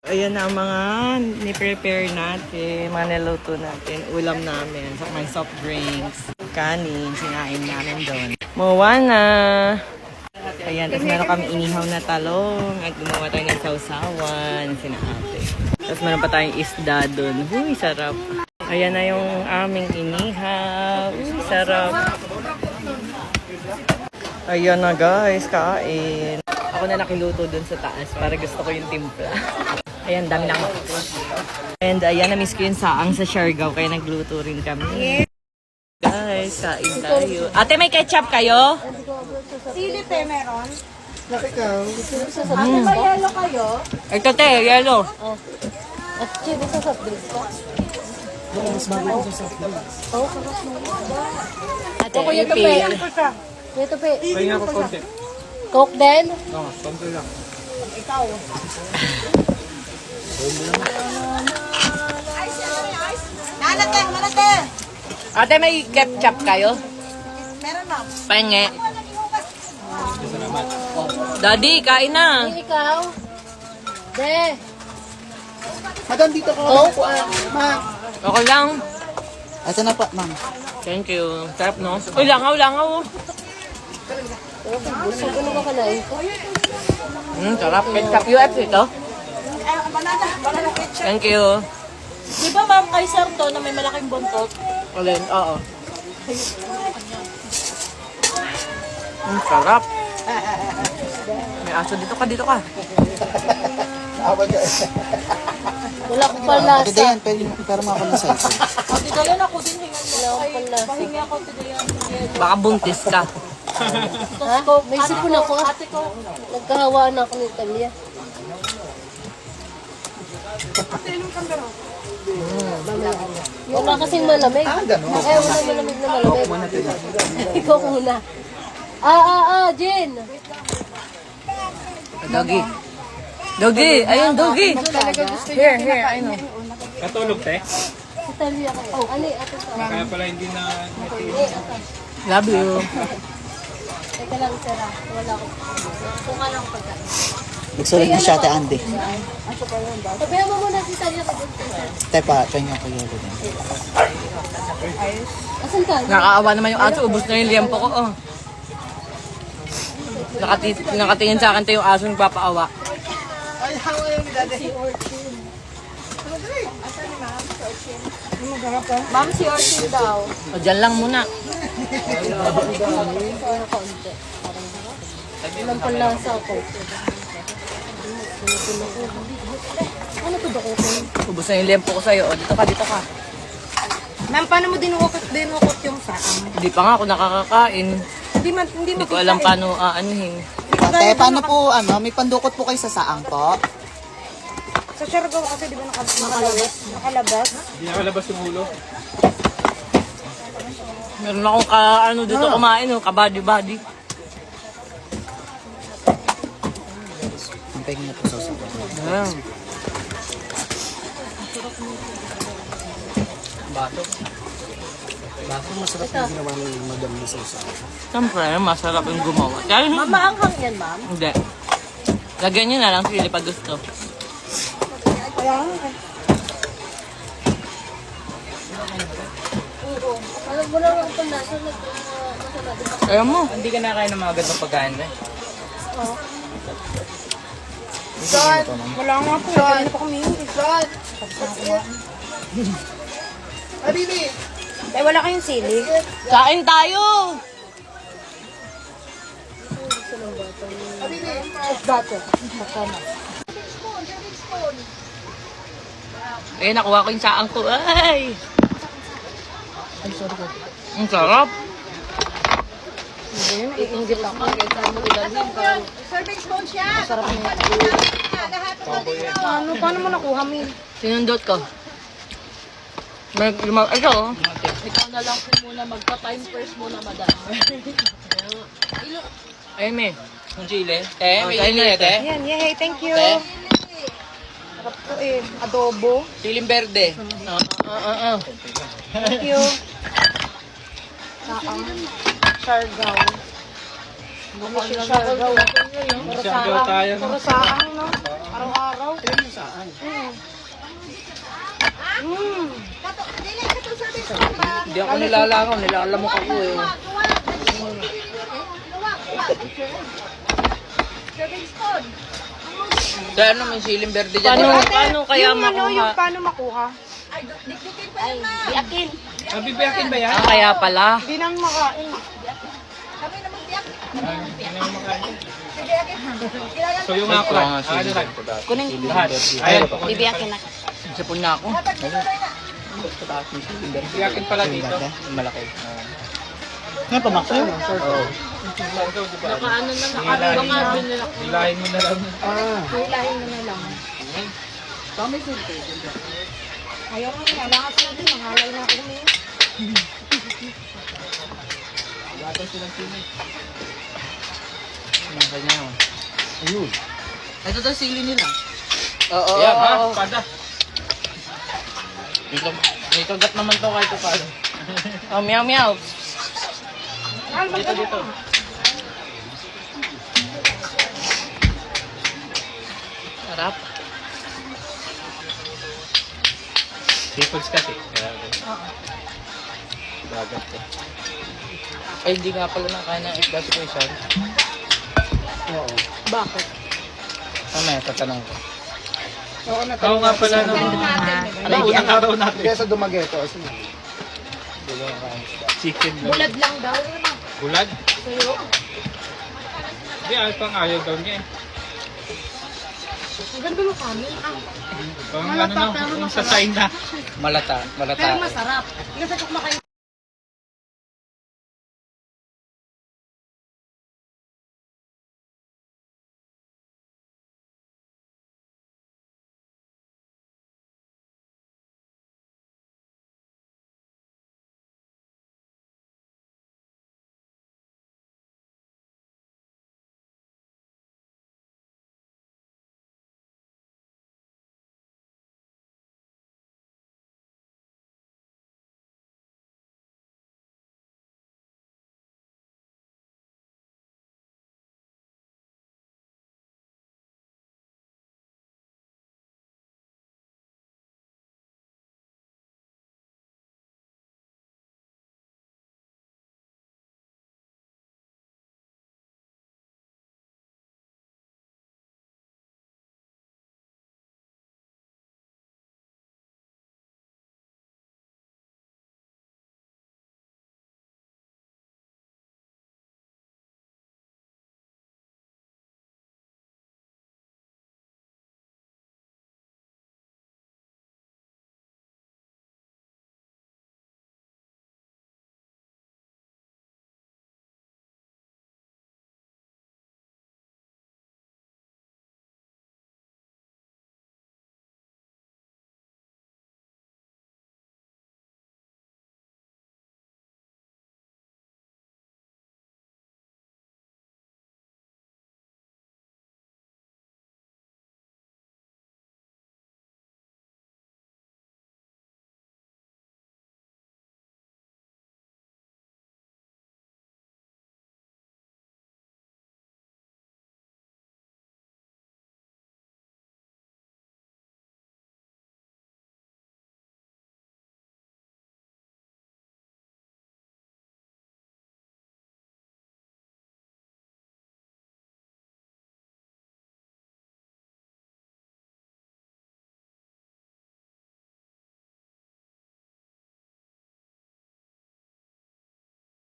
Ayan na ang mga ni-prepare natin, mga niluto natin, ulam namin, sa may soft drinks, kanin, sinain namin doon. Mawa na! Ayan, tapos meron kami inihaw na talong at gumawa tayo ng sausawan, sinaate. Tapos meron pa tayong isda doon. Uy, sarap! Ayan na yung aming inihaw. Uy, sarap! Ayan na guys, kain. Ako na nakiluto doon sa taas para gusto ko yung timpla. Ayan, dami na ako. And ayan, na-miss ko yung saang sa Siargao, kaya nagluto rin kami. Guys, kain tayo. Ate, may ketchup kayo? Sili te, meron? Mm. May yellow kayo? Ito te, yellow. At chili sa soft drinks ka? Mas bago ko sa soft drinks. Oo, Ate, ito pe. Ito pe. Pahinga ko konti. Coke din? Oo, konti lang. Ikaw. Malate, malate. Ate, may ketchup kayo? Meron na. Penge. Daddy, kain na. Ikaw? De. Madam, dito ko. Coke? Ma'am. Okay lang. Ito na pa, ma'am. Thank you. Sarap, no? Uy, langaw, langaw. Gusto ko naman kanain ko. Sarap. Ketchup UFC ito. Banana ketchup. Thank you. Di ba ma'am kay sir to na may malaking buntot? Alin? Oo. Sarap. May aso. Dito ka, dito ka. Wala akong panlasa. Ate Dayan, pero mga panlasay. Ate Dayan ako din hingan mo. Wala akong panlasa. Pahingi ako Ate Dayan. Baka buntis ka. Ha? May sipon ako. Ate ko. Nagkahawaan ako ni Talia. Wala kasing malamig. Ganun. Wala malamig na malamig. Ikaw muna. Jen. Doggy. Doggy. Ayun, doggy. Here, ayun. Katulog, te? Si Talia kayo. Ano ate ko? Kaya pala hindi na... Love you. Teka lang, Sarah. Wala akong. Kung ka lang pagkain. Nagsulit na siya, Ate Andy. Sabihan mo muna si Talia ka dun. Tepa, pahinga ko yun. Asan ka? Nakaawa naman yung aso. Ubus na yung liempo ko. Oh. Nakatingin sa akin tayo yung aso nagpapaawa. Si Orchin. Ma'am, si Orchin daw. O, dyan lang muna. Walang panlasa ako. Ano to ba ko? Ubus na yung liempo ko sa'yo. O, dito ka. Ma'am, paano mo dinukot yung saang? Hindi pa nga ako nakakakain. Hindi Hindi ko alam paano aanuhin. Ate, paano po, may pandukot po kayo sa saang po? Sa Siargao kasi di ba nakalabas? Hindi nakalabas yung ulo. Meron akong dito kumain. Kabady-body. Ang pahinga po sa soft drinks. Ayan. Bakit masarap yung ginawa ng madam ni Sosa? Siyempre, masarap yung gumawa. Kaya, Maanghang yan, ma'am. hindi. Lagyan nyo na lang sili pag gusto. Alam mo lang ang panlasa. Masama din ako. Ayaw mo. Hindi ka nakain ng mga gandang pagkain eh. Wala nga po. Kanina pa kami. Eh, wala kayong sili. Kain tayo! Dato. Eh, nakuha ko yung saang ko. Ay! Ang sarap. Iinggit ako. Serving spoon siya. Masarap niya. Paano mo nakuha, Min? Sinundot ko. May lumag... Ito, oh. Ikaw na lang po muna. Magpa-time first muna, madam. Ay, may. Yung chile. Te, may kain chile na, te. Yan, yay. Thank you. Te, Sarap po eh. Adobo. siling verde. Thank you. Saang. Siargao. Siargao. Puro saang. Puro saang, no? Araw-araw. Hindi ako nilalangaw, nilalamok ako eh. Kaya ano, may siling berde dyan. Paano kaya makuha? Paano makuha? Ay, biyakin. Bibiyakin ba yan? Kaya pala. Hindi nang makain. So yung ako lang. Ano lang? Kunin. Lahat. Ayan. Bibiyakin na. Sipon na ako. Bibiyakin pala dito. Malaki. Nga, pamaksa yun. Nakaano na nakabili nila. Hilahin mo na lang. Hilahin mo na lang. Ayaw nga niya. Wala kasi din. Nangalay na ako niya. Ayun. Ito daw sili nila. Oo. Ayan ha, pada. May kagat naman to kahit paano. Oh, meow meow. Dito. Sarap. Seafoods kasi. Dagat ko. Ay, hindi nga pala nakain ng egg question. Oo. Bakit? Mamaya, tatanong ko. Oo, Oo nga pala no. Ano unang araw natin? Kaya sa Dumaguete, o sige. Chicken. Bulad lang daw. Bulad? Hindi, ayaw pang ayaw daw niya eh. Ang ganda ng kanin. Pang ano na, kung sa sign na. Malata. Pero masarap. Kasi kung kumakain.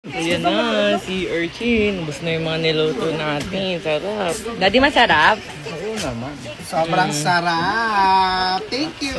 Ayan na, si Urchin. Ubus na yung mga niluto natin. Sarap. Daddy, masarap? Sobrang sarap. Thank you.